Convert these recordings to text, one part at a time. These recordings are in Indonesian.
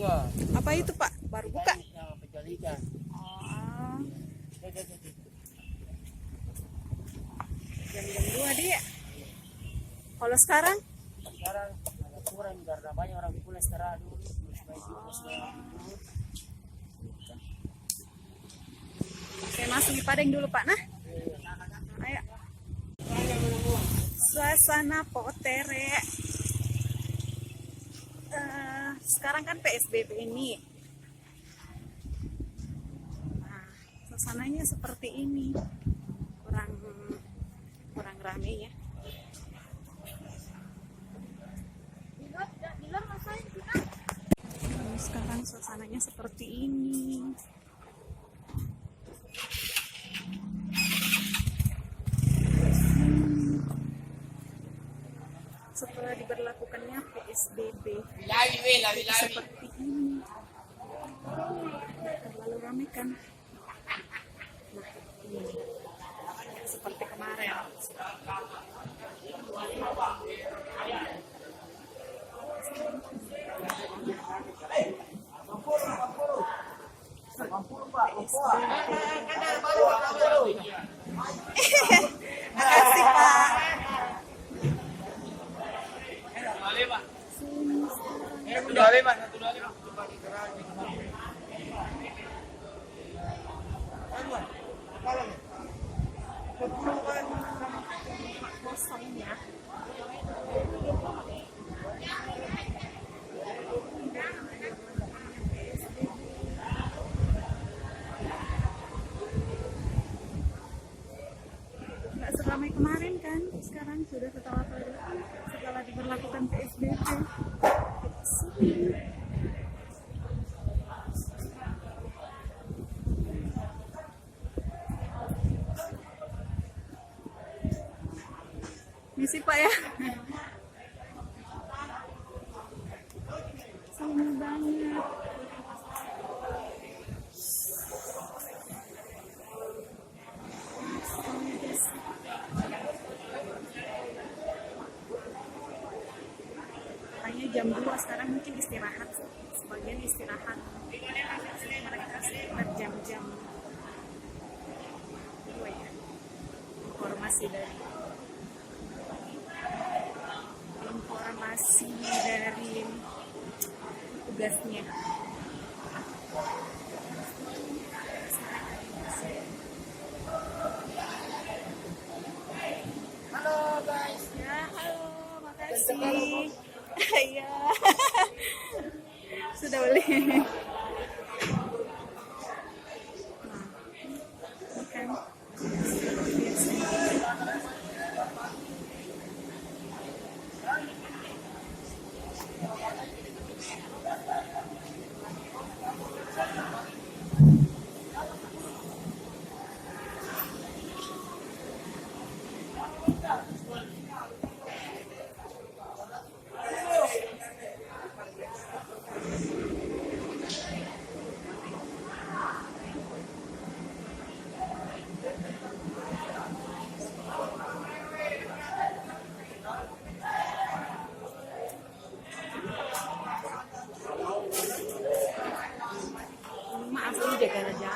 Apa itu Pak? Baru buka? Penjual ikan. Oh. Jam-jam 2 dia. Kalau sekarang? Sekarang agak kurang karena banyak orang pulang istirahat dulu. Saya masuk di Padang dulu Pak. Nah, ayo. Suasana Potere. Sekarang kan PSBB ini. Nah, suasananya seperti ini. Kurang rame ya. Sekarang suasananya seperti ini. Setelah diberlakukannya PSBB seperti ini, terlalu ramai kan? Nah, ini seperti kemarin. Makasih Pak. Kosongnya. Nggak seramai kemarin kan? Sekarang sudah setelah diberlakukan PSBB. Misi Pak ya. Sama banget. Hanya jam 2 sekarang mungkin istirahat. Sebagian istirahat. Mereka sekitar jam-jam 2 ya. Informasi dari tugasnya. Halo guys. Ya, halo, makasih. Iya. Sudah boleh. Maaf ini jaga aja.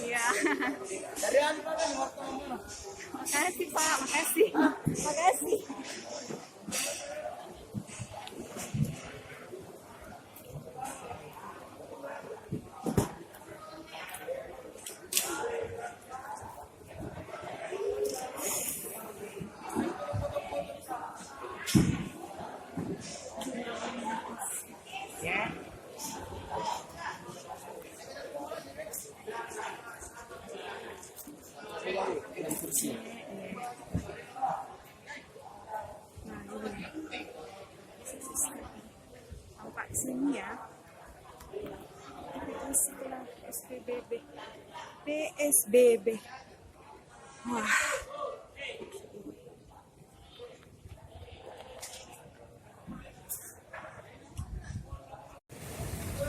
Iya. Dari apa kan wartawan? Makasih Pak, makasih. Makasih. sih. Nah, ini tampak sini ya. Itu setelah PSBB. PSBB. Wah.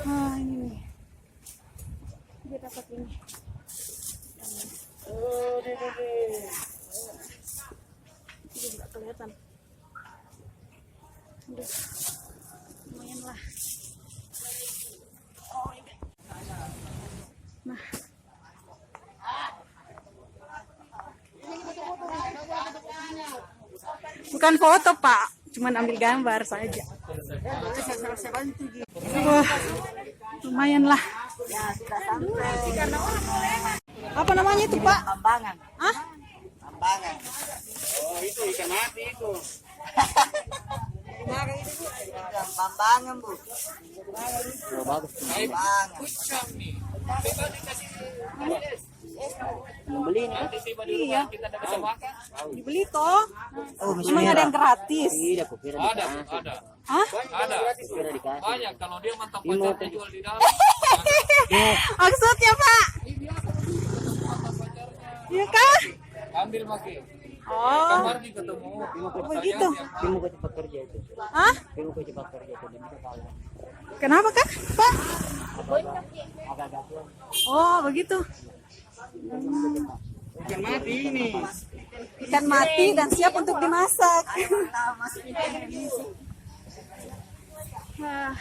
Wah, ini nih. Dia dapat ini. Oh, deh. Ini nggak kelihatan. Udah. Lumayan lah. Oh, ini. Nah. Bukan foto, Pak. Cuman ambil gambar saja. Wah, lumayan lah. Ya, sudah sampai. Apa namanya itu, Pak? Pambangan. Hah? Pambangan. Oh, itu ikan mati itu. Ikan Pambangan, Bu. Bagus. Pambangan. Membeli nih. Iya. Kita ada bisa makan. Dibeli toh. Oh, Emang ada yang gratis. Tidak, aku kira Ada. Hah? Ada. kira dikasih. Banyak kalau dia mantap pacarnya jual di dalam. Maksudnya, Pak? Iya kah? Ambil maki. Oh, Kamar di ketemu. begitu. Timu kau cepat kerja itu. Hah? Timu kau cepat kerja itu. Dan kita tahu. Kenapa kah, Pak? Agak-agak tuan. Oh, begitu. Ikan mati ini. Ikan mati dan siap untuk dimasak. Nah.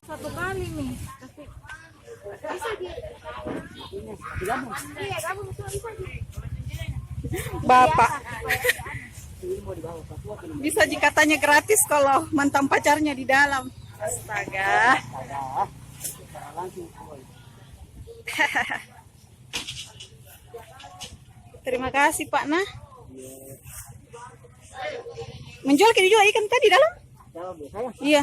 Satu kali nih. Bapak. Bisa katanya gratis kalau mantan pacarnya di dalam. Astaga. Langsung. Terima kasih Pak Nah. Menjual kini juga ikan tadi dalam? Jawab ya, saya. Iya.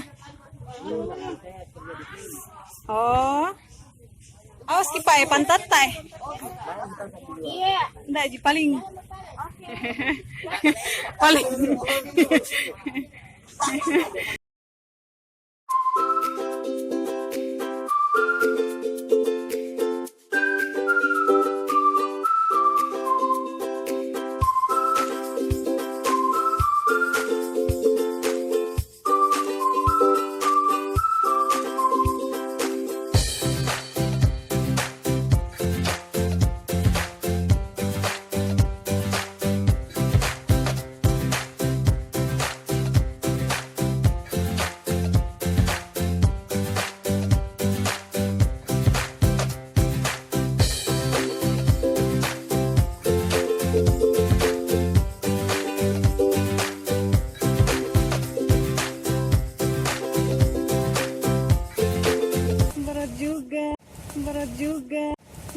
Saya kerja di sini. Oh. Awas ki Pak pantat tay. Iya. Nggak ji paling. Paling.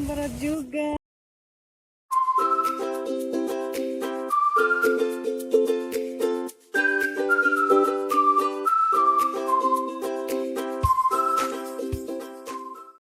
Berat juga.